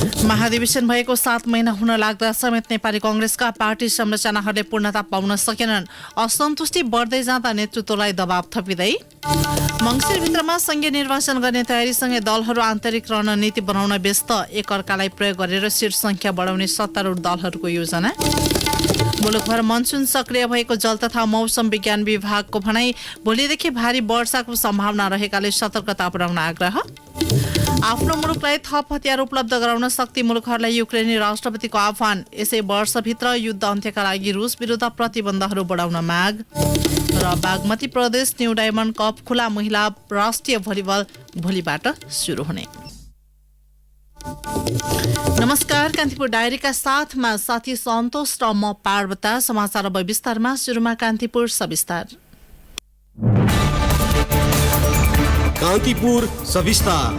महाधिवेशन भएको 7 महिना हुन लाग्दा समेत नेपाली कांग्रेसका पार्टी संरचनाहरूले पूर्णता पाउन सकेनन्। असन्तुष्टि बढ्दै जाँदा नेतृत्वलाई दबाव थपिँदै। मङ्सिरभित्रमा संघीय निर्वाचन गर्ने तयारीसँगै दलहरू आन्तरिक रणनीति बनाउन व्यस्त। एकअर्कालाई प्रयोग गरेर सिट संख्या बढाउने सत्तारूढ दलहरूको योजना। मुलुकभर मनसुन सक्रिय भएको जल तथा मौसम विज्ञान विभागको भनाई भोलिदेखि भारी वर्षाको सम्भावना रहेकाले सतर्कता अपनाउन आग्रह। आफ्नो मुलुकलाई थप हतियार उपलब्ध गराउन शक्ति मुलुकहरूलाई युक्रेनी राष्ट्रपतिको आह्वान। यसै वर्षभित्र युद्ध अन्त्यका लागि रुस विरुद्ध प्रतिबन्धहरू बढाउन माग। र बागमती प्रदेश न्यू डायमन्ड कप खुला महिला राष्ट्रिय भलिबल भोलिबाट सुरु हुने। नमस्कार, कान्तिपुर डायरीका साथमा साथी सन्तोष र म पार्वता। समाचार अब विस्तारमा। सुरुमा कान्तिपुर सविस्तार। कान्तिपुर सविस्तार।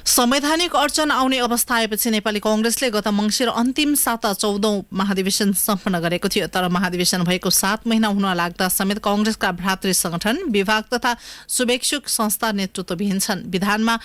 संवैधानिक अडचन आउने अवस्था आएपछि नेपाली कांग्रेसले गत मङ्सिर अन्तिम साता 14औं महाधिवेशन सम्पन्न गरेको थियो। तर महाधिवेशन भएको 7 महिना हुन लाग्दा समेत कांग्रेसका भ्रातृ संगठन, विभाग तथा शुभेच्छुक संस्था नेतृत्वविहीन छन्। विधानमा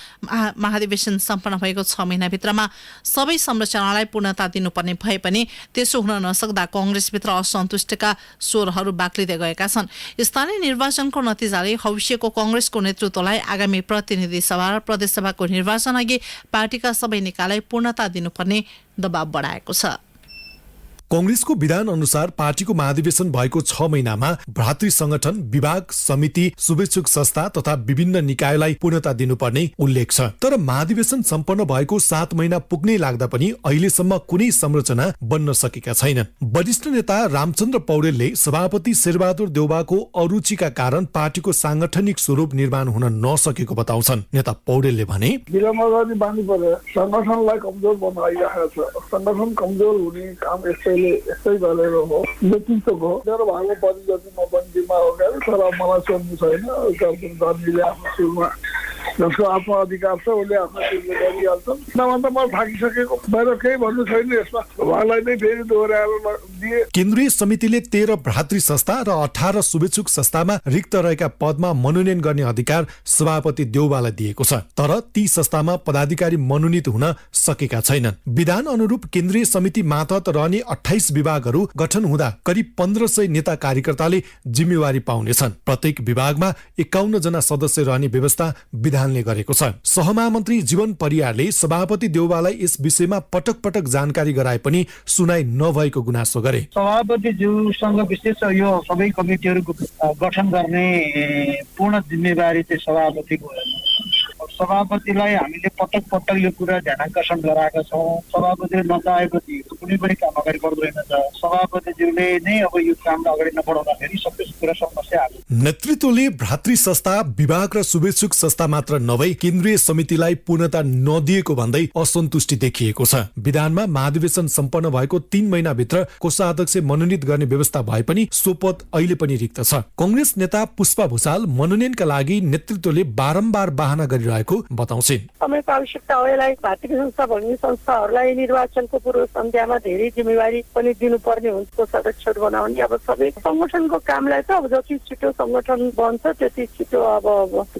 महाधिवेशन सम्पन्न भएको 6 महिनाभित्रमा सबै संरचनालाई पूर्णता दिनुपर्ने भए पनि त्यसो हुन नसक्दा कांग्रेसभित्र असन्तुष्टिका स्वरहरू बाक्लिँदै गएका छन्। स्थानीय निर्वाचनको नतिजाले भविष्यको कांग्रेसको नेतृत्वलाई आगामी प्रतिनिधि सभा र प्रदेशसभाको निर्वाचन अघि पार्टीका सबै निकायलाई पूर्णता दिनुपर्ने दबाव बढाएको छ। कांग्रेसको विधान अनुसार पार्टीको महाधिवेशन भएको 6 महिनामा भ्रातृ संगठन, विभाग, समिति, शुभेच्छुक संस्था तथा विभिन्न निकायलाई पूर्णता दिनुपर्ने उल्लेख छ। तर महाधिवेशन सम्पन्न भएको 7 महिना पुग्नै लाग्दा पनि अहिलेसम्म कुनै संरचना बन्न सकेका छैनन्। वरिष्ठ नेता रामचन्द्र पौडेलले सभापति शेरबहादुर देउवाको अरुचिका कारण पार्टीको सांगठनिक स्वरूप निर्माण हुन नसकेको बताउँछन्। नेता पौडेलले भने, संगठनलाई कमजोर बनाइरहेको छ। संगठन कमजोर हुने काम यस्तै गरेर हो। नेतृत्वको मेरो भागमा परिवर्तन म पनि जिम्मा हो गएर, तर मलाई सोध्नु छैन। गर्मीले आफ्नो सुरुमा जसको आत्मअधिकार छ उसले आफ्नो सुरुमा गरिहाल्छन्। नभन्दा म थाकिसकेको, मेरो केही भन्नु छैन यसमा। उहाँलाई नै फेरि दोहोऱ्याएर दिए। केन्द्रीय समितिले 13 भ्रातृ संस्था र 18 शुभेच्छुक संस्थामा रिक्त रहेका पदमा मनोनयन गर्ने अधिकार सभापति देउवालाई दिएको छ। तर ती संस्थामा पदाधिकारी मनोनित हुन सकेका छैनन्। विधान अनुरूप केन्द्रीय समिति मातहत रहने 28 विभागहरू गठन हुँदा करिब 1500 नेता कार्यकर्ताले जिम्मेवारी पाउनेछन्। प्रत्येक विभागमा 51 जना सदस्य रहने व्यवस्था विधानले गरेको छ। सहमहामन्त्री जीवन परियारले सभापति देउवालाई यस विषयमा पटक पटक जानकारी गराए पनि सुनाइ नभएको गुनासो गरे। सभापतिज्यूसँग विशेष यो सबै कमिटीहरूको गठन गर्ने पूर्ण जिम्मेवारी चाहिँ सभापतिको हो। सभापतिलाई हामीले पटक पटक यो कुरा ध्यानाकर्षण गराएका छौँ। सभापतिले नचाहेपछि कुनै पनि काम अगाडि बढ्दैन। सभापतिज्यूले नै अब यो कामलाई अगाडि नबढाउँदाखेरि सबै कुरा समस्या आयो। नेतृत्वले भ्रातृ संस्था, विभाग र शुभेच्छुक संस्था मात्र नभई केन्द्रीय समितिलाई पूर्णता नदिएको भन्दै असन्तुष्टि देखिएको छ। विधानमा महाधिवेशन सम्पन्न भएको 3 महिनाभित्र कोषाध्यक्ष मनोनित गर्ने व्यवस्था भए पनि सो पद अहिले पनि रिक्त छ। कांग्रेस नेता पुष्पा भुसाल मनोनयनका लागि नेतृत्वले बारम्बार बहाना गरिरहेको बताउँछिन्। समयको आवश्यकता हो। यसलाई भ्रातृ संस्था भन्ने संस्थाहरूलाई निर्वाचनको पूर्व सन्ध्यामा धेरै जिम्मेवारी पनि दिनुपर्ने हुन्छ। सदस्यहरू बनाउने अब सबै संगठनको कामलाई त अब जति छिटो संगठन बन्छ त्यति छिटो अब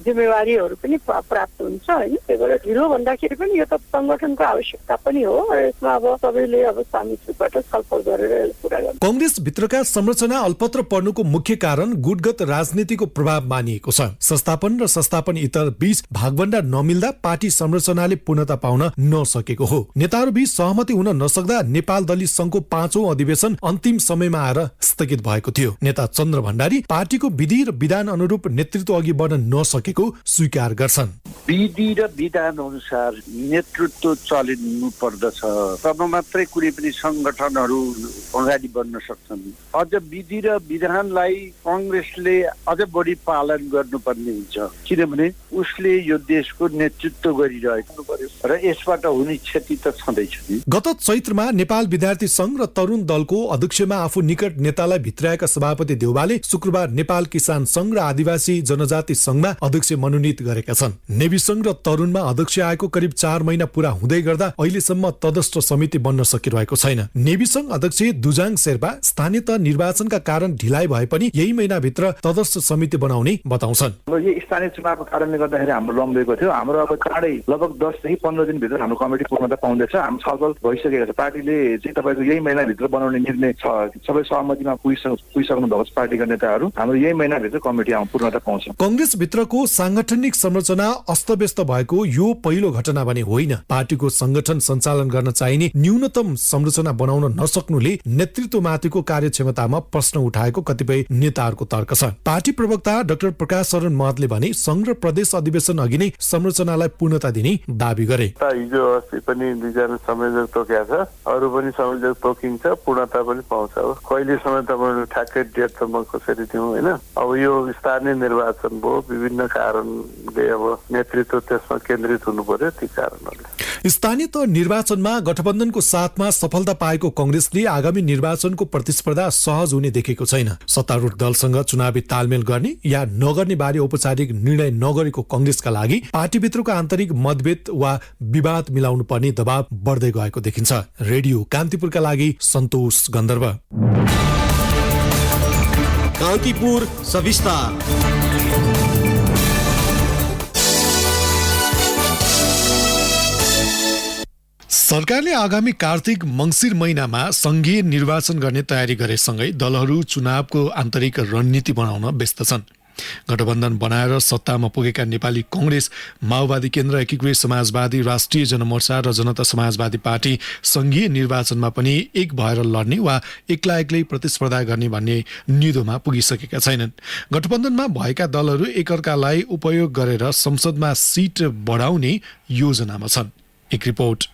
जिम्मेवारीहरू पनि प्राप्त हुन्छ होइन। त्यही भएर ढिलो भन्दाखेरि पनि यो त संगठनको आवश्यकता पनि हो। यसमा अब सबैले अब सामिलबाट छलफल गरेर पुरा गर्नु। कांग्रेस भित्रका संरचना अल्पत्र पर्नुको मुख्य कारण गुटगत राजनीतिको प्रभाव मानिएको छ। संस्थापन र संस्थापन इतर बीच भागभण्डा नमिल्दा पार्टी संरचनाले पूर्णता पाउन नसकेको हो। नेताहरू बीच सहमति हुन नसक्दा नेपाल दलित संघको 5औं अधिवेशन अन्तिम समयमा आएर स्थगित भएको थियो। नेता चन्द्र भण्डारी पार्टीको विधि र विधान अनुरूप नेतृत्व अघि बढ्न नसकेको स्वीकार गर्छन्। विधि र विधान अनुसार नेतृत्व चलिनु पर्दछ, तब मात्रै कुनै पनि संगठनहरू अगाडि बढ्न सक्छन्। अझ विधि र विधानलाई कांग्रेसले अझ बढी पालन गर्नुपर्ने हुन्छ, किनभने उसले यो देशको नेतृत्व गरिरहेको पर्यो र यसबाट हुने क्षति त छँदैछ। गत चैत्रमा नेपाल विद्यार्थी संघ र तरुण दलको अध्यक्षमा आफू निकट नेतालाई भित्राएका सभापति देउवाले शुक्रबार नेपाल किसान संघ र आदिवासी जनजाति संघमा अध्यक्ष मनोनित गरेका छन्। नेवी संघ र तरुणमा अध्यक्ष आएको करिब 4 महिना पूरा हुँदै गर्दा अहिलेसम्म तटस्थ समिति बन्न सकिरहेको छैन। नेवी संघ अध्यक्ष दुजाङ शेर्पा स्थानीय तह निर्वाचनका कारण ढिलाइ भए पनि यही महिनाभित्र तटस्थ समिति बनाउने बताउँछन्। यो स्थानीय चुनावको कारणले गर्दाखेरि हाम्रो लम्बे बोलेको थियो। हाम्रो अब चाँडै लगभग 10 देखि 15 दिनभित्र हाम्रो कमिटी पूर्णता पाउँदैछ। हाम्रो छलफल भइसकेको छ। पार्टीले चाहिँ तपाईँको यही महिनाभित्र बनाउने निर्णय छ। सबै सहमतिमा पुगिसक्नु भएको छ पार्टीका नेताहरू। हाम्रो यही महिनाभित्र कमिटी पूर्णता पाउँछ। कंग्रेसभित्रको सांगठनिक संरचना अस्तव्यस्त भएको यो पहिलो घटना भने होइन। पार्टीको संगठन सञ्चालन गर्न चाहिने न्यूनतम संरचना बनाउन नसक्नुले नेतृत्वमाथिको कार्यक्षमतामा प्रश्न उठाएको कतिपय नेताहरूको तर्क छ। पार्टी प्रवक्ता डाक्टर प्रकाश शरण महतले भने संघ र प्रदेश अधिवेशन अघि नै संरचनालाई पूर्णता दिने दावी गरे। हिजो अस्ति पनि 2 जना संयोजक तोकेको छ, अरू पनि संयोजक तोकिन्छ, पूर्णता पनि पाउँछ। अब कहिलेसम्म तपाईँले ठ्याक्कै डेटसम्म कसरी दिउँ होइन। अब यो स्थानीय निर्वाचन भयो, विभिन्न कारणले अब नेतृत्व त्यसमा केन्द्रित हुनु पर्यो। ती कारणहरूले स्थानीय तह निर्वाचनमा गठबन्धनको साथमा सफलता पाएको कंग्रेसले आगामी निर्वाचनको प्रतिस्पर्धा सहज हुने देखेको छैन। सत्तारूढ दलसँग चुनावी तालमेल गर्ने या नगर्ने बारे औपचारिक निर्णय नगरेको कंग्रेसका लागि पार्टीभित्रको आन्तरिक मतभेद वा विवाद मिलाउनु पर्ने दबाव बढ्दै गएको देखिन्छ। रेडियो कान्तिपुरका लागि सन्तोष गन्धर्व। कान्तिपुर सविस्ता। सरकारले आगामी कार्तिक मंसिर महिनामा संघीय निर्वाचन गर्ने तयारी गरेसँगै दलहरू चुनावको आन्तरिक रणनीति बनाउन व्यस्त छन्। गठबन्धन बनाएर सत्तामा पुगेका नेपाली कांग्रेस, माओवादी केन्द्र, एकीकृत समाजवादी, राष्ट्रिय जनमोर्चा र जनता समाजवादी पार्टी संघीय निर्वाचनमा पनि एक भएर लड्ने वा एक्ला एक्लै प्रतिस्पर्धा गर्ने भन्ने निधोमा पुगिसकेका छैनन्। गठबन्धनमा भएका दलहरू एकअर्कालाई उपयोग गरेर संसदमा सिट बढाउने योजनामा छन्। एक रिपोर्ट।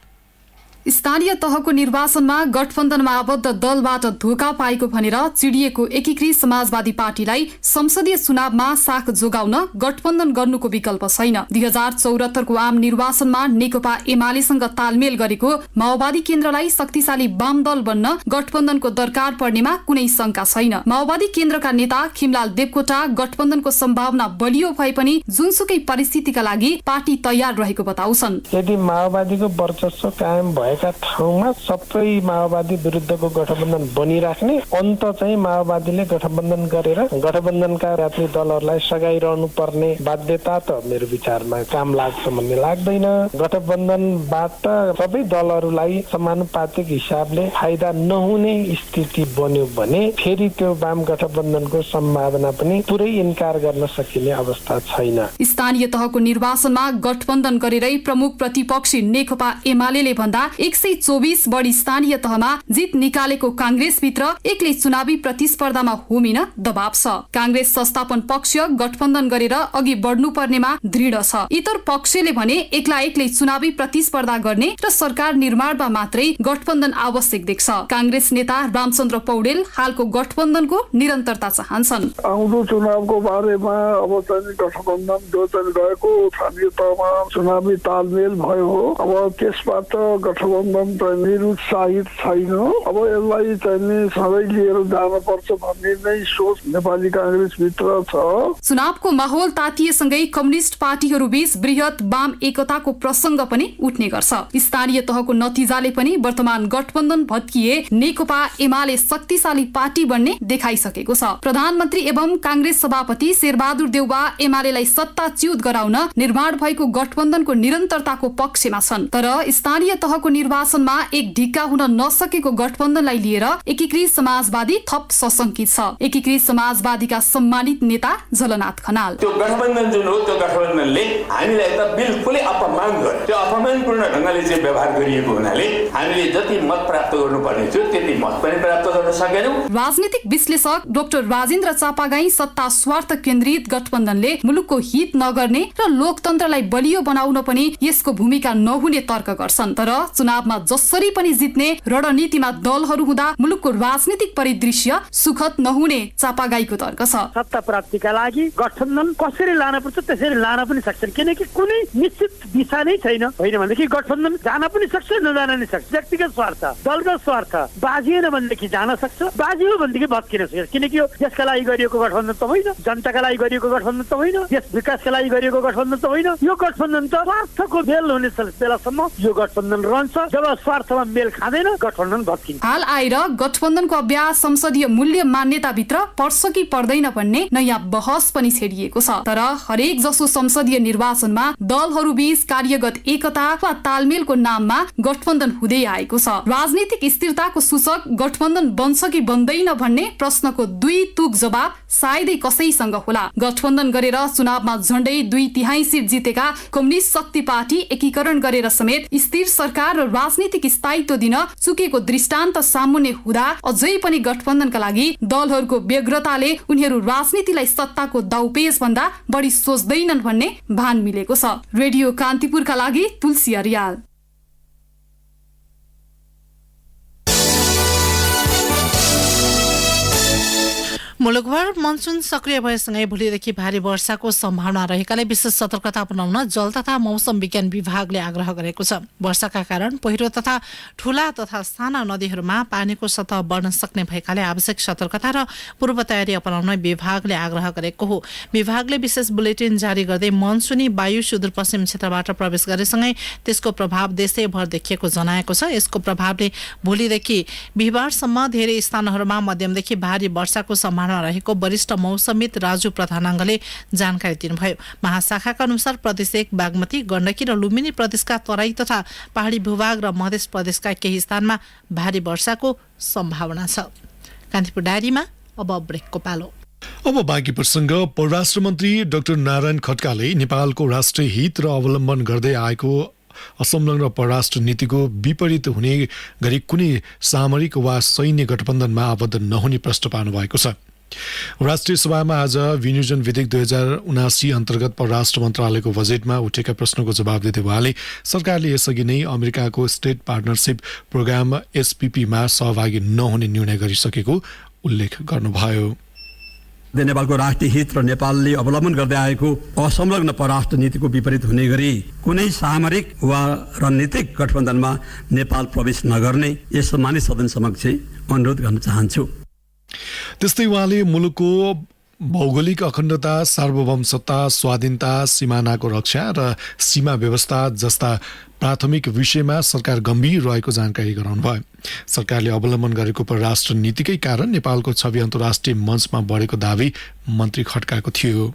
स्थानीय तहको निर्वाचनमा गठबन्धनमा आबद्ध दलबाट धोका पाएको भनेर चिडिएको एकीकृत समाजवादी पार्टीलाई संसदीय चुनावमा साख जोगाउन गठबन्धन गर्नुको विकल्प छैन। 2074 को आम निर्वाचनमा नेकपा एमालेसँग तालमेल गरेको माओवादी केन्द्रलाई शक्तिशाली वाम दल बन्न गठबन्धनको दरकार पर्नेमा कुनै शंका छैन। माओवादी केन्द्रका नेता खिमलाल देवकोटा गठबन्धनको सम्भावना बलियो भए पनि जुनसुकै परिस्थितिका लागि पार्टी तयार रहेको बताउँछन्। यदि माओवादीको वर्चस्व कायम भएका ठाउँमा सबै माओवादी विरुद्धको गठबन्धन बनिराख्ने, अन्त चाहिँ माओवादीले गठबन्धन गरेर गठबन्धनका यात्री दलहरूलाई सघाइरहनु पर्ने बाध्यता त मेरो विचारमा काम लाग्छ भन्ने लाग्दैन। गठबन्धनबाट सबै दलहरूलाई समानुपातिक हिसाबले फाइदा नहुने स्थिति बन्यो भने फेरि त्यो वाम गठबन्धनको सम्भावना पनि पुरै इन्कार गर्न सकिने अवस्था छैन। स्थानीय तहको निर्वाचनमा गठबन्धन गरेरै प्रमुख प्रतिपक्षी नेकपा एमाले भन्दा 124 बढी स्थानीय तहमा जित निकालेको कांग्रेसभित्र एक्लै चुनावी प्रतिस्पर्धामा होमिन दबाव छ। कांग्रेस संस्थापन पक्ष गठबन्धन गरेर अघि बढ्नु पर्नेमा दृढ छ। इतर पक्षले भने एक्ला एक्लै चुनावी प्रतिस्पर्धा गर्ने र सरकार निर्माणमा मात्रै गठबन्धन आवश्यक देख्छ। कांग्रेस नेता रामचन्द्र पौडेल हालको गठबन्धनको निरन्तरता चाहन्छन्। आउँदो चुनावको बारेमा अब चाहिँ गठबन्धन जो चाहिँ गएको स्थानीय तहमा चुनावी तालमेल भयो, अब त्यसबाट गठबन्धन चाहिँ निरुत्साहित छैन। अब यसलाई चाहिँ सधैँ लिएर जानुपर्छ भन्ने नै सोच नेपाली कांग्रेस भित्र छ। चुनावको माहौल तातिएसँगै कम्युनिस्ट पार्टीहरू बीच बृहत वाम एकताको प्रसंग पनि उठ्ने गर्छ। स्थानीय तहको नतिजाले पनि वर्तमान गठबन्धन भत्किए नेकपा एमाले शक्तिशाली पार्टी बन्ने देखाइसकेको छ। प्रधानमन्त्री एवं कांग्रेस सभापति शेरबहादुर देउवा एमालेलाई सत्ताच्युत गराउन निर्माण भएको गठबन्धनको निरन्तरताको पक्षमा छन्। तर स्थानीय तहको निर्वाचनमा एक ढिक्का हुन नसकेको गठबन्धनलाई लिएर एकीकृत समाजवादी थप सशंकित छ। एकीकृत समाजवादीका सम्मानित नेता झलनाथ खनाल। त्यो गठबन्धन जुन हो, त्यो गठबन्धनले हामीलाई त बिल्कुलै अपमान गर्यो। त्यो अपमानपूर्ण ढंगले चाहिँ व्यवहार गरिएको हुनाले हामीले जति मत प्राप्त गर्नुपर्ने थियो त्यति मत पनि प्राप्त गर्न सकेनौं। राजनीतिक विश्लेषक डाक्टर राजेन्द्र चापागाई सत्ता स्वार्थ केन्द्रित गठबन्धनले मुलुकको हित नगर्ने र लोकतन्त्रलाई बलियो बनाउन पनि यसको भूमिका नहुने तर्क गर्छन्। तर चुनावमा जसरी पनि जित्ने रणनीतिमा दलहरू हुँदा मुलुकको राजनीतिक परिदृश्य सुखद नहुने चापागाईको तर्क छ। सत्ता प्राप्तिका लागि गठबन्धन कसरी लान पर्छ त्यसरी लान पनि सक्छन्, किनकि कुनै निश्चित दिशा नै छैन। होइन भनेदेखि गठबन्धन जान पनि सक्छ, नजान नै सक्छ। व्यक्तिगत स्वार्थ, दलगत स्वार्थ बाजिएन भनेदेखि जान सक्छ, बाजियो भनेदेखि भत्किन सक्छ। किनकि यो देशका लागि गरिएको गठबन्धन त होइन, जनताका लागि गरिएको गठबन्धन त होइन, देश विकासका लागि गरिएको गठबन्धन त होइन। यो गठबन्धन त स्वार्थको बेल हुने बेलासम्म यो गठबन्धन रहन्छ। जब स्वार्थमा मेल खाँदैन गठबन्धन भत्किन्छ। हाल आएर गठबन्धनको अभ्यास संसदीय मूल्य मान्यताभित्र पर्छ कि पर्दैन भन्ने नयाँ बहस पनि छेडिएको छ। तर हरेक जसो संसदीय निर्वाचनमा दलहरू बीच कार्यगत एकता वा तालमेलको नाममा गठबन्धन हुँदै आएको छ। राजनीतिक स्थिरताको सूचक गठबन्धन बन्छ कि बन्दैन भन्ने प्रश्नको दुई तुक जवाब सायदै कसैसँग होला। गठबन्धन गरेर चुनावमा झण्डै 2/3 सिट जितेका कम्युनिस्ट शक्ति पार्टी एकीकरण गरेर समेत स्थिर सरकार र राजनीतिक स्थायित्व दिन चुकेको दृष्टान्त सामुन्ने हुँदा अझै पनि गठबन्धनका लागि दलहरूको व्यग्रताले उनीहरू राजनीतिलाई सत्ताको दाउपेच भन्दा बढी सोच्दैनन् भन्ने भान मिलेको छ। रेडियो कान्तिपुरका लागि तुलसी अर्याल। मुलुकभर मनसुन सक्रिय भएसँगै भोलिदेखि भारी वर्षाको सम्भावना रहेकाले विशेष सतर्कता अपनाउन जल तथा मौसम विज्ञान विभागले आग्रह गरेको छ। वर्षाका कारण पहिरो तथा ठूला तथा साना नदीहरूमा पानीको सतह बढ्न सक्ने भएकाले आवश्यक सतर्कता र पूर्व तयारी अपनाउन विभागले आग्रह गरेको हो। विभागले विशेष बुलेटिन जारी गर्दै मनसुनी वायु सुदूरपश्चिम क्षेत्रबाट प्रवेश गरेसँगै त्यसको प्रभाव देशैभर देखिएको जनाएको छ। यसको प्रभावले भोलिदेखि बिहिबारसम्म धेरै स्थानहरूमा मध्यमदेखि भारी वर्षाको सम्भावना रहेको वरिष्ठ मौसमविद राजु प्रधानाङ्गले जानकारी दिनुभयो। महाशाखाका अनुसार प्रदेश 1 बागमती गण्डकी र लुम्बिनी प्रदेशका तराई तथा पहाडी भूभाग र मध्य प्रदेशका केही स्थानमा भारी वर्षाको सम्भावना छ। कान्तिपुर डायरीमा अब ब्रेकको पालो। अब बाँकी प्रसङ्ग। परराष्ट्र मन्त्री डाक्टर नारायण खड्काले नेपालको राष्ट्रिय हित र अवलम्बन गर्दै आएको असंलग्न परराष्ट्र नीतिको विपरीत हुने गरी कुनै सामरिक वा सैन्य गठबन्धनमा आबद्ध नहुने प्रश्न पार्नु भएको छ। राष्ट्रिय सभामा आज विनियोजन विधेयक 2079 अन्तर्गत परराष्ट्र मन्त्रालयको बजेटमा उठेका प्रश्नको जवाब दिँदै उहाँले सरकारले यसअघि नै अमेरिकाको स्टेट पार्टनरसिप प्रोग्राम SPPमा सहभागी नहुने निर्णय गरिसकेको उल्लेख गर्नुभयो। नेपालको राष्ट्रिय हित र नेपालले अवलम्बन गर्दै आएको असंलग्न परराष्ट्र नीतिको विपरीत हुने गरी कुनै सामरिक वा रणनीतिक गठबन्धनमा नेपाल प्रवेश नगर्ने यस मानिस सदन समक्ष अनुरोध गर्न चाहन्छु। त्यस्तै उहाँले मुलुकको भौगोलिक अखण्डता, सार्वभौमसत्ता, स्वाधीनता, सीमानाको रक्षा र सीमा व्यवस्था जस्ता प्राथमिक विषयमा सरकार गम्भीर रहेको जानकारी गराउनुभयो। सरकारले अवलम्बन गरेको परराष्ट्र नीतिकै कारण नेपालको छवि अन्तर्राष्ट्रिय मञ्चमा बढेको दावी मन्त्री खड्काको थियो।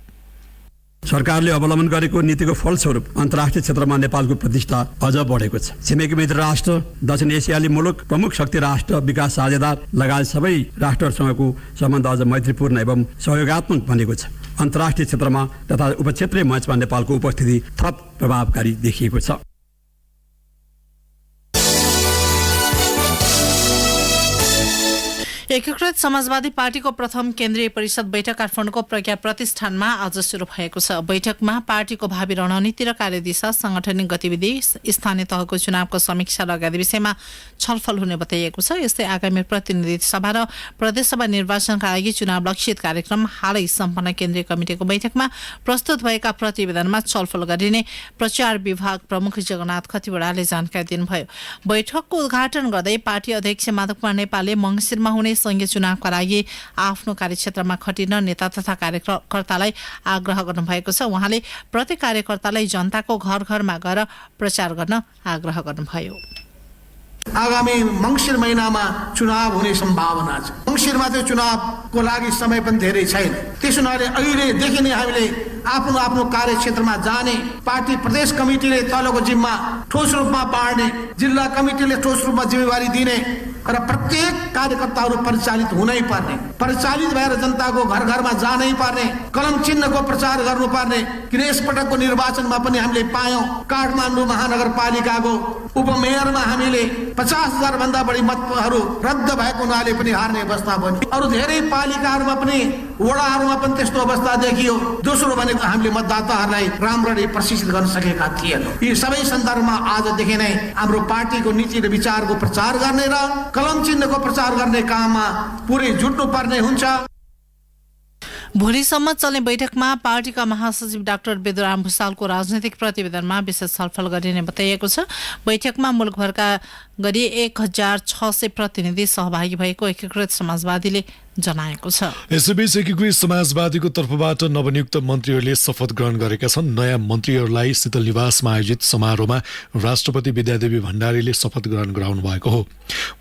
सरकारले अवलम्बन गरेको नीतिको फलस्वरूप अन्तर्राष्ट्रिय क्षेत्रमा नेपालको प्रतिष्ठा अझ बढेको छ। छिमेकी मित्र राष्ट्र, दक्षिण एसियाली मुलुक, प्रमुख शक्ति राष्ट्र, विकास साझेदार लगायत सबै राष्ट्रहरूसँगको सम्बन्ध अझ मैत्रीपूर्ण एवं सहयोगात्मक बनेको छ। अन्तर्राष्ट्रिय क्षेत्रमा तथा उपक्षेत्रीय मञ्चमा नेपालको उपस्थिति थप प्रभावकारी देखिएको छ। एकीकृत समाजवादी पार्टीको प्रथम केन्द्रीय परिषद बैठक काठमाडौँको प्रज्ञा प्रतिष्ठानमा आज सुरु भएको छ। बैठकमा पार्टीको भावी रणनीति र कार्यदिशा, सांगठनिक गतिविधि, स्थानीय तहको चुनावको समीक्षा लगायत विषयमा छलफल हुने बताइएको छ। यस्तै आगामी प्रतिनिधि सभा र प्रदेशसभा निर्वाचनका लागि चुनाव लक्षित कार्यक्रम हालै सम्पन्न केन्द्रीय कमिटिको बैठकमा प्रस्तुत भएका प्रतिवेदनमा छलफल गरिने प्रचार विभाग प्रमुख जगन्नाथ खतिवड़ाले जानकारी दिनुभयो। बैठकको उद्घाटन गर्दै पार्टी अध्यक्ष माधव कुमार नेपालले मङ्सिरमा हुने संघीय चुनावका लागि आफ्नो कार्यक्षेत्रमा खटिन नेता तथा कार्यकर्तालाई आग्रह गर्नुभएको छ। उहाँले प्रत्येक कार्यकर्तालाई जनताको घर घरमा गएर प्रचार गर्न आग्रह गर्नुभयो। आगामी मङ्सिर महिनामा चुनाव हुने सम्भावना छ। मङ्सिरमा त्यो चुनावको लागि समय पनि धेरै छैन। त्यस हुनाले अहिलेदेखि नै हामीले आफ्नो आफ्नो कार्यक्षेत्रमा जाने, पार्टी प्रदेश कमिटीले तलको जिम्मा ठोस रूपमा बाँड्ने, जिल्ला कमिटीले ठोस रूपमा जिम्मेवारी दिने र प्रत्येक कार्यकर्ताहरू परिचालित हुनै पर्ने, परिचालित भएर जनताको घर घरमा जानै पर्ने, कलम चिन्हको प्रचार गर्नुपर्ने। किन यसपटकको निर्वाचनमा पनि हामीले पायौँ काठमाडौँ महानगरपालिकाको उपमेयरमा हामीले 50,000 भन्दा बढी मतहरू रद्द भएको हुनाले पनि हार्ने अवस्था बन्यो। अरू धेरै पालिकाहरूमा पनि वडाहरूमा पनि त्यस्तो अवस्था देखियो। दोस्रो भनेको हामीले मतदाताहरूलाई राम्ररी प्रशिक्षित गर्न सकेका थिएनौँ। यी सबै सन्दर्भमा आजदेखि नै हाम्रो पार्टीको नीति र विचारको प्रचार गर्ने र कलम चिन्हको प्रचार गर्ने काममा पुरै जुट्नु पर्ने हुन्छ। भोलिसम्म चल्ने बैठकमा पार्टीका महासचिव डाक्टर बेदुराम भुसालको राजनैतिक प्रतिवेदनमा विशेष छलफल गरिने बताइएको छ। बैठकमा मुलुकभरका गरी 1,600 प्रतिनिधि सहभागी भएको एकीकृत समाजवादीले जनाएको छ। यसैबीच एकीकृत समाजवादीको तर्फबाट नवनियुक्त मन्त्रीहरूले शपथ ग्रहण गरेका छन्। नयाँ मन्त्रीहरूलाई शीतल निवासमा आयोजित समारोहमा राष्ट्रपति विद्यादेवी भण्डारीले शपथ ग्रहण गराउनु भएको हो।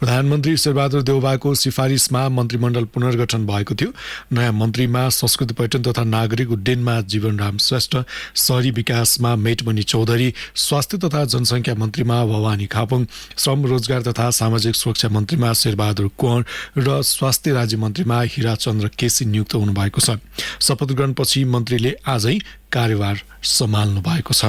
प्रधानमन्त्री शेरबहादुर देउवाको सिफारिसमा मन्त्रीमण्डल पुनर्गठन भएको थियो। नयाँ मन्त्रीमा संस्कृति पर्यटन तथा नागरिक उड्डयनमा जीवनराम श्रेष्ठ, शहरी विकासमा मेटमणि चौधरी, स्वास्थ्य तथा जनसङ्ख्या मन्त्रीमा भवानी खापुङ, श्रम रोजगार तथा सामाजिक सुरक्षा मन्त्रीमा शेरबहादुर कुँवर र स्वास्थ्य राज्य मन्त्रीमा हिराचन्द्र केसी नियुक्त हुनुभएको छ। शपथ ग्रहणपछि मन्त्रीले आजै कार्यभार सम्हाल्नु भएको छ।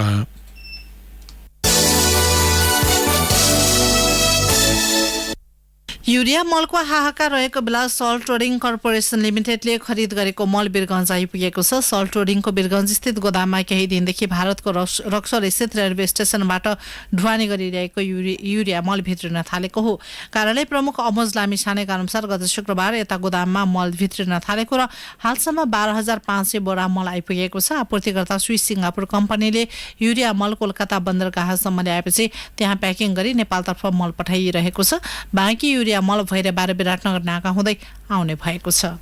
युरिया मलको हाहाकार रहेको बेला सल्ट ट्रेडिङ कर्पोरेसन लिमिटेडले खरिद गरेको मल वीरगञ्ज आइपुगेको छ। सल्ट ट्रेडिङको वीरगञ्ज स्थित गोदाममा केही दिनदेखि भारतको रक्सर स्थित रेलवे स्टेशनबाट ढुवानी गरिरहेको युरिया मल भित्रिन थालेको हो। कार्यालय प्रमुख अमोज लामिछानेका अनुसार गत शुक्रबार यता गोदाममा मल भित्रिन थालेको र हालसम्म 12,500 बोरा मल आइपुगेको छ। आपूर्तिकर्ता स्विस सिङ्गापुर कम्पनीले युरिया मल कोलकाता बन्दरगाहसम्म ल्याएपछि त्यहाँ प्याकिङ गरी नेपालतर्फ मल पठाइरहेको छ। बाँकी युरिया मल भैरेबार विराटनगर नाका हुँदै आउने भएको छ।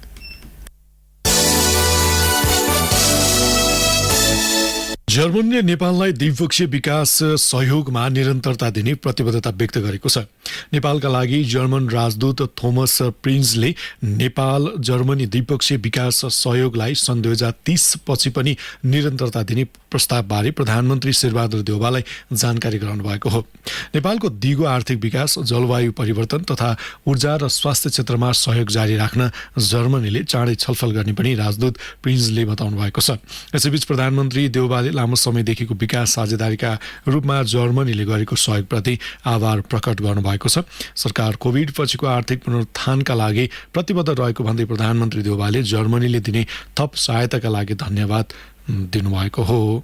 जर्मनीले नेपाललाई द्विपक्षीय विकास सहयोगमा निरन्तरता दिने प्रतिबद्धता व्यक्त गरेको छ। नेपालका लागि जर्मन राजदूत थोमस प्रिन्सले नेपाल जर्मनी द्विपक्षीय विकास सहयोगलाई सन् 2030 पछि पनि निरन्तरता दिने प्रस्तावबारे प्रधानमन्त्री शेरबहादुर देउवालाई जानकारी गराउनु भएको हो। नेपालको दिगो आर्थिक विकास, जलवायु परिवर्तन तथा ऊर्जा र स्वास्थ्य क्षेत्रमा सहयोग जारी राख्न जर्मनीले चाँडै छलफल गर्ने पनि राजदूत प्रिन्सले बताउनु भएको छ। यसैबीच प्रधानमन्त्री देउवाले लामो समयदेखिको विकास साझेदारीका रूपमा जर्मनीले गरेको सहयोगप्रति आभार प्रकट गर्नुभएको छ। सरकार कोभिड पछिको आर्थिक पुनरुत्थानका लागि प्रतिबद्ध रहेको भन्दै प्रधानमन्त्री देउवाले जर्मनीले दिने थप सहायताका लागि धन्यवाद दिनुभएको हो।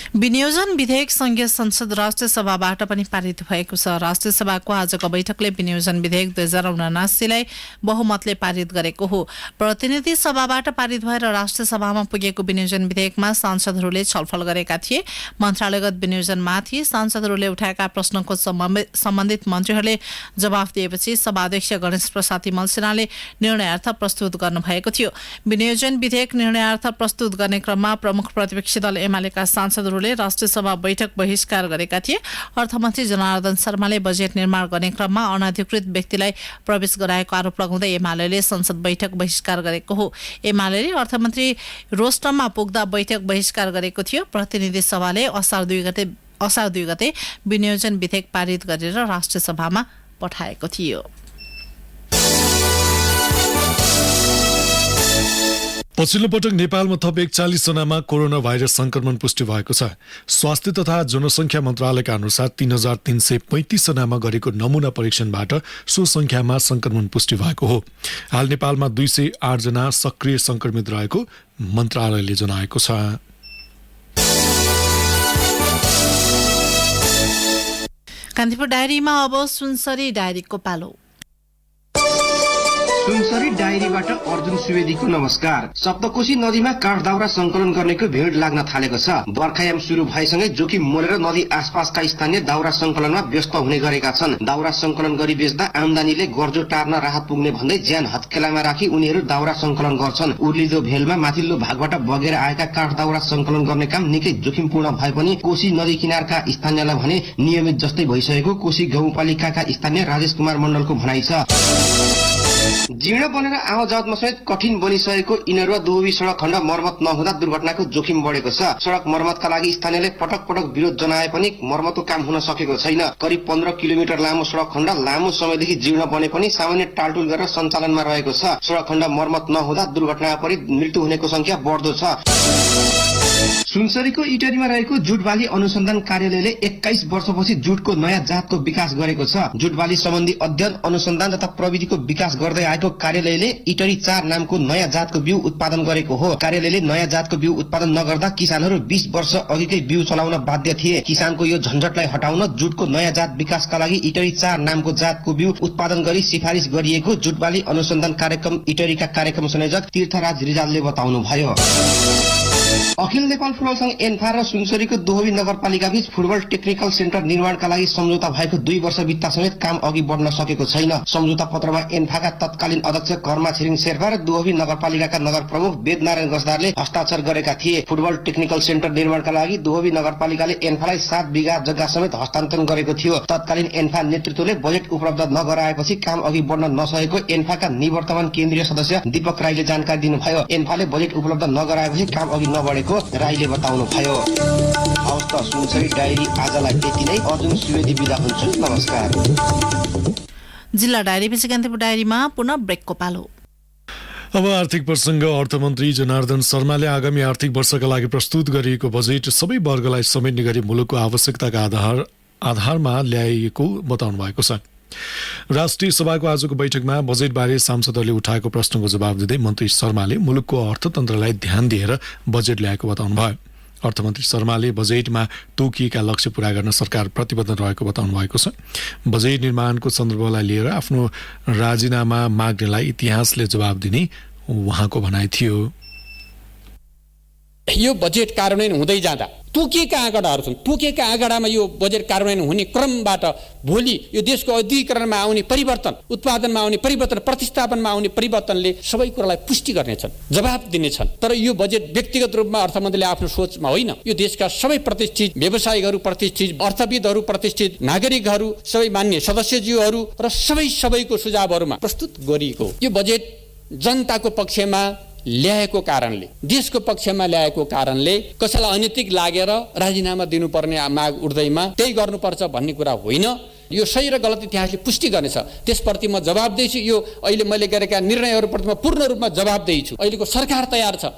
विनियोजन विधेयक संघीय संसद राष्ट्रिय सभाबाट पनि पारित भएको छ। राष्ट्रिय सभाको आजको बैठकले विनियोजन विधेयक 2079लाई बहुमतले पारित गरेको हो। प्रतिनिधि सभाबाट पारित भएर राष्ट्रिय सभामा पुगेको विनियोजन विधेयकमा सांसदहरूले छलफल गरेका थिए। मन्त्रालयगत विनियोजनमाथि सांसदहरूले उठाएका प्रश्नको सम्बन्धित मन्त्रीहरूले जवाफ दिएपछि सभाध्यक्ष गणेश प्रसाद तिमल सिन्हाले निर्णयार्थ प्रस्तुत गर्नुभएको थियो। विनियोजन विधेयक निर्णयार्थ प्रस्तुत गर्ने क्रममा प्रमुख प्रतिपक्षी दल एमालेका सांसदहरूले राष्ट्रिय सभा बैठक बहिष्कार गरेका थिए। अर्थमन्त्री जनार्दन शर्माले बजेट निर्माण गर्ने क्रममा अनधिकृत व्यक्तिलाई प्रवेश गराएको आरोप लगाउँदै एमाले संसद बैठक बहिष्कार गरेको हो। एमाले अर्थमन्त्री रोस्टममा पुग्दा बैठक बहिष्कार गरेको थियो। प्रतिनिधि सभाले असार 2 गते विनियोजन विधेयक पारित गरेर राष्ट्रिय सभामा पठाएको थियो। पछिल्लो पटक नेपालमा थप 41 जनामा कोरोना भाइरस संक्रमण पुष्टि भएको छ। स्वास्थ्य तथा जनसङ्ख्या मन्त्रालयका अनुसार 3,335 जनामा गरेको नमुना परीक्षणबाट सो संख्यामा संक्रमण पुष्टि भएको हो। हाल नेपालमा 208 जना सक्रिय संक्रमित रहेको मन्त्रालयले जनाएको छ। कान्तिपुर डायरीमा अब सुनसरी डायरीको पालो। सुनसरी डायरीबाट अर्जुन सुवेदीको नमस्कार। सप्तकोशी नदीमा काठ दाउरा संकलन गर्नेको भिड लाग्न थालेको छ। बर्खायाम सुरु भएसँगै जोखिम मोलेर नदी आसपासका स्थानीय दाउरा संकलनमा व्यस्त हुने गरेका छन्। दाउरा संकलन गरी बेच्दा आमदानीले गर्जो टार्न राहत पुग्ने भन्दै ज्यान हत्केलामा राखी उनीहरू दाउरा संकलन गर्छन्। उर्लिदो भेलमा माथिल्लो भागबाट बगेर आएका काठ दाउरा संकलन गर्ने काम निकै जोखिमपूर्ण भए पनि कोशी नदी किनारका स्थानीयलाई भने नियमित जस्तै भइसकेको कोशी गाउँपालिकाका स्थानीय राजेश कुमार मण्डलको भनाइ छ। जीर्ण बनेर आवाजावतमा समेत कठिन बनिसकेको इनरुवा दोबी सड़क खण्ड मर्मत नहुँदा दुर्घटनाको जोखिम बढेको छ। सड़क मर्मतका लागि स्थानीयले पटक पटक विरोध जनाए पनि मर्मतको काम हुन सकेको छैन। करिब 15 किलोमिटर लामो सड़क खण्ड लामो समयदेखि जीर्ण बने पनि सामान्य टालटुल गरेर सञ्चालनमा रहेको छ। सड़क खण्ड मर्मत नहुँदा दुर्घटना परि मृत्यु हुनेको संख्या बढ्दो छ। सुनसरीको इटरीमा रहेको जुटबाली अनुसन्धान कार्यालयले 21 वर्षपछि जुटको नयाँ जातको विकास गरेको छ। जुटबाली सम्बन्धी अध्ययन अनुसन्धान तथा प्रविधिको विकास गर्दै आएको कार्यालयले इटरी 4 नामको नयाँ जातको बिउ उत्पादन गरेको हो। कार्यालयले नयाँ जातको बिउ उत्पादन नगर्दा किसानहरू 20 वर्ष अघिकै बिउ चलाउन बाध्य थिए। किसानको यो झन्झटलाई हटाउन जुटको नयाँ जात विकासका लागि इटरी 4 नामको जातको बिउ उत्पादन गरी सिफारिस गरिएको जुटबाली अनुसन्धान कार्यक्रम इटरीका कार्यक्रम संयोजक तीर्थराज रिजालले बताउनुभयो। अखिल नेपाल फुटबल संघ एन्फा र सुनसरीको दोहोबी नगरपालिका बीच फुटबल टेक्निकल सेन्टर निर्माणका लागि सम्झौता भएको 2 वर्ष बित्दा समेत काम अघि बढ्न सकेको छैन। सम्झौता पत्रमा एन्फाका तत्कालीन अध्यक्ष कर्मा छिरिङ शेर्पा र दोहोबी नगरपालिकाका नगर प्रमुख वेदनारायण गजदारले हस्ताक्षर गरेका थिए। फुटबल टेक्निकल सेन्टर निर्माणका लागि दोहोबी नगरपालिकाले एन्फालाई 7 बिघा जग्गा समेत हस्तान्तरण गरेको थियो। तत्कालीन एन्फा नेतृत्वले बजेट उपलब्ध नगराएपछि काम अघि बढ्न नसकेको एन्फाका निवर्तमान केन्द्रीय सदस्य दीपक राईले जानकारी दिनुभयो। एन्फाले बजेट उपलब्ध नगराएपछि काम अघि नबढेको राईले बताउनुभयो। हवस् त सुनसरी डायरी आजलाई त्यति नै। अर्जुन सुवेदी बिदा हुन्छु, नमस्कार। जिल्ला डायरी पछि कान्तिपुर डायरीमा पुनः ब्रेकको पालो। अब आर्थिक प्रसङ्ग। अर्थमन्त्री जनार्दन शर्माले आगामी आर्थिक वर्षका लागि प्रस्तुत गरिएको बजेट सबै वर्गलाई समेट्ने गरी मुलुकको आवश्यकताका आधारमा ल्याइएको बताउनु भएको छ। राष्ट्रिय सभाको आजको बैठकमा बजेटबारे सांसदहरूले उठाएको प्रश्नको जवाब दिँदै मन्त्री शर्माले मुलुकको अर्थतन्त्रलाई ध्यान दिएर बजेट ल्याएको बताउनुभयो। अर्थमन्त्री शर्माले बजेटमा तोकिएका लक्ष्य पूरा गर्न सरकार प्रतिबद्ध रहेको बताउनु भएको छ। बजेट निर्माणको सन्दर्भलाई लिएर आफ्नो राजीनामा माग्नेलाई इतिहासले जवाब दिने उहाँको भनाइ थियो। यो बजेट कार्यान्वयन हुँदै जाँदा तोकिएका आँकडाहरू छन्। तोकिएका आँकडामा यो बजेट कार्यान्वयन हुने क्रमबाट भोलि यो देशको औद्योगिकरणमा आउने परिवर्तन, उत्पादनमा आउने परिवर्तन, प्रतिस्थापनमा आउने परिवर्तनले सबै कुरालाई पुष्टि गर्नेछन्, जवाब दिनेछन्। तर यो बजेट व्यक्तिगत रूपमा अर्थमन्त्रीले आफ्नो सोचमा होइन, यो देशका सबै प्रतिष्ठित व्यवसायिकहरू, प्रतिष्ठित अर्थविदहरू, प्रतिष्ठित नागरिकहरू, सबै मान्य सदस्यज्यूहरू र सबैको सुझावहरूमा प्रस्तुत गरिएको यो बजेट जनताको पक्षमा ल्याएको कारणले, देशको पक्षमा ल्याएको कारणले कसैलाई अनैतिक लागेर राजीनामा दिनुपर्ने माग उठ्दैमा त्यही गर्नुपर्छ भन्ने कुरा होइन। यो सही र गलत इतिहासले पुष्टि गर्नेछ, त्यसप्रति म जवाबदेही छु। यो अहिले मैले गरेका निर्णयहरूप्रति म पूर्ण रूपमा जवाबदेही छु। अहिलेको सरकार तयार छ।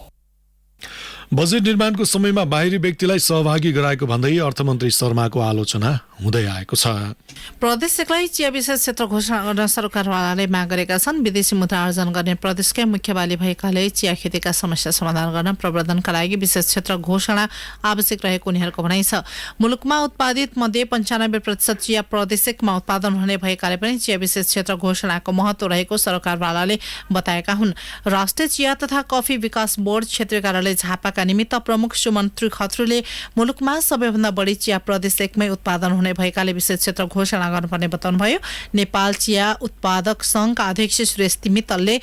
बजेट निर्माणको समयमा बाहिरी व्यक्तिलाई सहभागी गराएको भन्दै अर्थमन्त्री शर्माको आलोचना हुँदै आएको छ। प्रदेश एक्लै चिया विशेष क्षेत्र घोषणा गर्न सरकारवालाले माग गरेका छन्। विदेशी मुद्रा आर्जन गर्ने प्रदेशकै मुख्य बाली भएकाले चिया खेतीका समस्या समाधान गर्न प्रवर्धनका लागि विशेष क्षेत्र घोषणा आवश्यक रहेको उनीहरूको भनाइ छ। मुलुकमा उत्पादित मध्ये 95% चिया प्रदेश एकमा उत्पादन हुने भएकाले पनि चिया विशेष क्षेत्र घोषणाको महत्त्व रहेको सरकारवालाले बताएका हुन्। राष्ट्रिय चिया तथा कफी विकास बोर्ड क्षेत्रीय कार्यालय झापाका निमित्त प्रमुख सुमन त्रिखत्रीले मुलुकमा सबैभन्दा बढी चिया प्रदेश एकमै उत्पादन हुने भएकाले विशेष क्षेत्र घोषणा गर्नुपर्ने बताउनुभयो। नेपाल चिया उत्पादक संघका अध्यक्ष सुरेश मित्तलले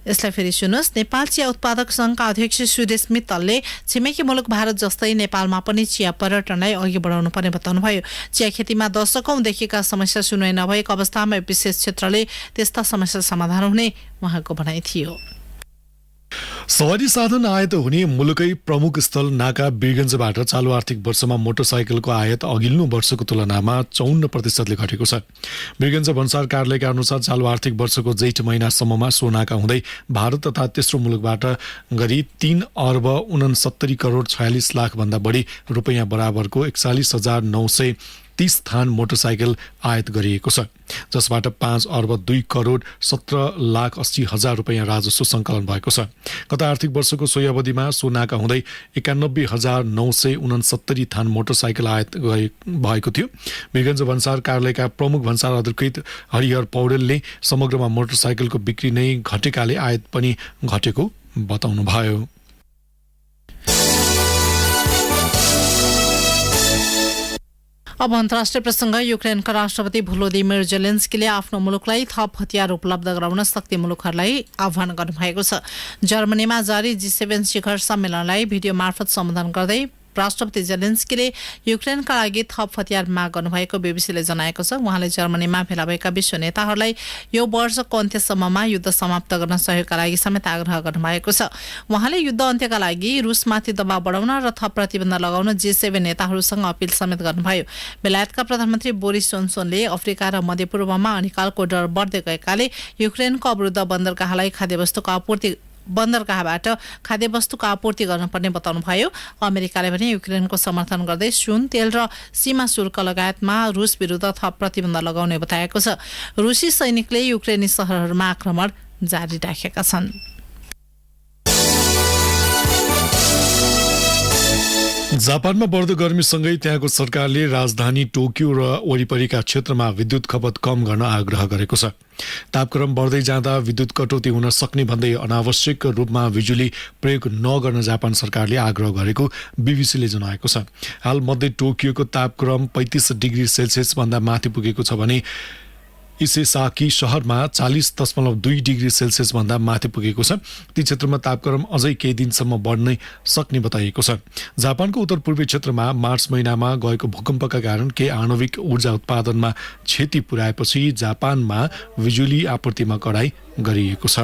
यसलाई फेरि सुन्नुहोस्। नेपाल चिया उत्पादक संघका अध्यक्ष सुरेश मित्तलले छिमेकी मुलुक भारत जस्तै नेपालमा पनि चिया पर्यटनलाई अघि बढाउनु पर्ने बताउनुभयो। चिया खेतीमा दशकौंदेखिका समस्या सुनवाई नभएको अवस्थामा विशेष क्षेत्रले त्यस्ता समस्या समाधान हुने उहाँको भनाइ थियो। सवारी साधन आयात हुने मुलुकै प्रमुख स्थल नाका वीरगञ्जबाट चालु आर्थिक वर्षमा मोटरसाइकलको आयात अघिल्लो वर्षको तुलनामा 54% घटेको छ। वीरगञ्ज भन्सार कार्यालयका अनुसार चालु आर्थिक वर्षको जेठ महिनासम्ममा सो नाका हुँदै भारत तथा तेस्रो मुलुकबाट गरी 3 अर्ब 69 करोड 46 लाख भन्दा बढी रुपैयाँ बराबरको 41,930 थान मोटरसाइकल आयात गरिएको छ, जसबाट 5 अर्ब 2 करोड 17 लाख 80 हजार रुपैयाँ राजस्व सङ्कलन भएको छ। गत आर्थिक वर्षको सोही अवधिमा सो नाका हुँदै 91,969 थान मोटरसाइकल आयात भएको थियो। वीरगञ्ज भन्सार कार्यालयका प्रमुख भन्सार अधिकृत हरिहर पौडेलले समग्रमा मोटरसाइकलको बिक्री नै घटेकाले आयात पनि घटेको बताउनुभयो। अब अन्तर्राष्ट्रिय प्रसङ्ग। युक्रेनका राष्ट्रपति भोलोदिमिर जेलेन्स्कीले आफ्नो मुलुकलाई थप हतियार उपलब्ध गराउन शक्ति मुलुकहरूलाई आह्वान गर्नुभएको छ। जर्मनीमा जारी G7 शिखर सम्मेलनलाई भिडियो मार्फत सम्बोधन गर्दै राष्ट्रपति जेलेन्स्कीले युक्रेनका लागि थप हतियार माग गर्नुभएको बीबीसीले जनाएको छ। उहाँले जर्मनीमा भेला भएका विश्व नेताहरूलाई यो वर्षको अन्त्यसम्ममा युद्ध समाप्त गर्न सहयोगका लागि समेत आग्रह गर्नुभएको छ। उहाँले युद्ध अन्त्यका लागि रुसमाथि दबाव बढाउन र थप प्रतिबन्ध लगाउन G7 नेताहरूसँग अपील समेत गर्नुभयो। बेलायतका प्रधानमन्त्री बोरिस जोन्सनले अफ्रिका र मध्यपूर्वमा अनिकालको डर बढ्दै गएकाले युक्रेनको अवरुद्ध बन्दरगाहबाट खाद्यवस्तुको आपूर्ति गर्नुपर्ने बताउनुभयो। अमेरिकाले पनि युक्रेनको समर्थन गर्दै सुन, तेल र सीमा शुल्क लगायतमा रुस विरुद्ध थप प्रतिबन्ध लगाउने बताएको छ। रुसी सैनिकले युक्रेनी शहरहरूमा आक्रमण जारी राखेका छन्। जापानमा बढ्दो गर्मीसँगै त्यहाँको सरकारले राजधानी टोकियो र वरिपरिका क्षेत्रमा विद्युत खपत कम गर्न आग्रह गरेको छ। तापक्रम बढ्दै जाँदा विद्युत कटौती हुन सक्ने भन्दै अनावश्यक रूपमा बिजुली प्रयोग नगर्न जापान सरकारले आग्रह गरेको बीबीसीले जनाएको छ। हाल मध्य टोकियोको तापक्रम 35 डिग्री सेल्सियस भन्दा माथि पुगेको छ भने इसेसाकी शहरमा 40.2 डिग्री सेल्सियस भन्दा माथि पुगेको छ। ती क्षेत्रमा तापक्रम अझै केही दिनसम्म बढ्नै सक्ने बताइएको छ। जापानको उत्तर पूर्वी क्षेत्रमा मार्च महिनामा गएको भूकम्पका कारण केही आणविक ऊर्जा उत्पादनमा क्षति पुर्याएपछि जापानमा बिजुली आपूर्तिमा कडाई गरिएको छ।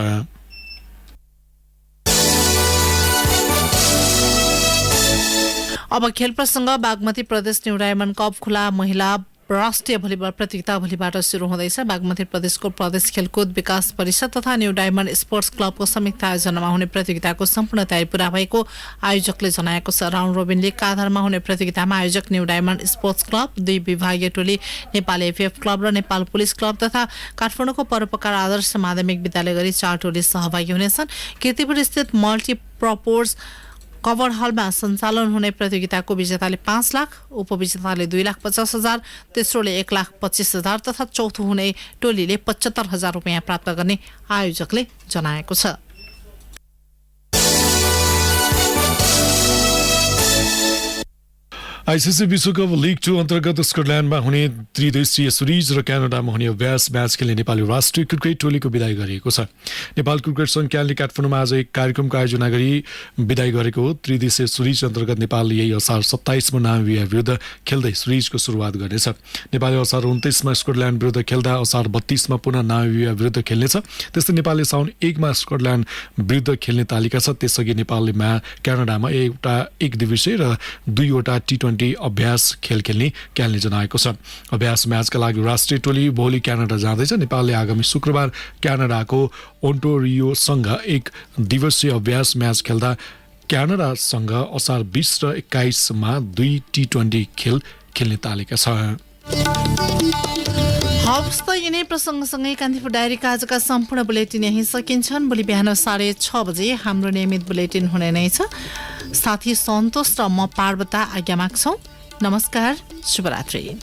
अब खेल प्रसंग। बागमती प्रदेश न्यू डायमन्ड कप खुला महिला राष्ट्रिय भलिबल प्रतियोगिता भोलिबाट सुरु हुँदैछ। बागमती प्रदेशको प्रदेश खेलकुद विकास परिषद तथा न्यू डायमन्ड स्पोर्ट्स क्लबको संयुक्त आयोजनामा हुने प्रतियोगिताको सम्पूर्ण तयारी पूरा भएको आयोजकले जनाएको छ। राउन्ड रोबिन लीगका आधारमा हुने प्रतियोगितामा आयोजक न्यू डायमन्ड स्पोर्ट्स क्लब, 2 विभागीय टोली नेपाल एफएफ क्लब र नेपाल पुलिस क्लब तथा काठमाडौँको परोपकार आदर्श माध्यमिक विद्यालय गरी 4 टोली सहभागी हुनेछन्। कीर्तिपुर स्थित मल्टिपर्पोज कभर हलमा सञ्चालन हुने प्रतियोगिताको विजेताले 5 लाख, उपविजेताले 2,50,000, तेस्रोले 1,25,000 तथा चौथो हुने टोलीले 75,000 रुपियाँ प्राप्त गर्ने आयोजकले जनाएको छ। आईसीसी विश्वकप लीग 2 अन्तर्गत स्कटल्यान्डमा हुने त्रिदेशीय सिरिज र क्यानाडामा हुने अभ्यास म्याच खेल्ने नेपाली राष्ट्रिय क्रिकेट टोलीको विदाई गरिएको छ। नेपाल क्रिकेट संघ क्यानले काठमाडौँमा आज एक कार्यक्रमको आयोजना गरी विदाई गरेको त्रिदेशीय सिरिज अन्तर्गत नेपालले यही असार 27 मा नामिबिया विरुद्ध खेल्दै सिरिजको सुरुवात गर्नेछ। नेपालले असार 29 मा स्कटल्यान्ड विरुद्ध खेल्दा असार 32 मा पुनः नामिबिया विरुद्ध खेल्नेछ। त्यस्तै नेपालले साउन 1 मा स्कटल्यान्ड विरुद्ध खेल्ने तालिका छ। त्यसअघि नेपालले क्यानाडामा एउटा एक दिवसीय र 2 वटा टी20 अभ्यास खेल खेल्ने क्यानले जनाएको छ। अभ्यास म्याचका लागि राष्ट्रिय टोली भोलि क्यानाडा जाँदैछ। नेपालले आगामी शुक्रबार क्यानाडाको ओन्टारियोसँग एक दिवसीय अभ्यास म्याच खेल्दा क्यानाडासँग असार 20 र 21 मा 2 टी20 खेल खेल्ने तालिका छ। हवस् त यिनै प्रसङ्गसँगै कान्तिपुर डायरीका आजका सम्पूर्ण बुलेटिन यही सकिन्छन्। भोलि बिहान 6:30 बजे हाम्रो नियमित बुलेटिन हुने नै छ। साथी सन्तोष र म पार्वता आज्ञा माग्छौँ। नमस्कार, शुभरात्रि।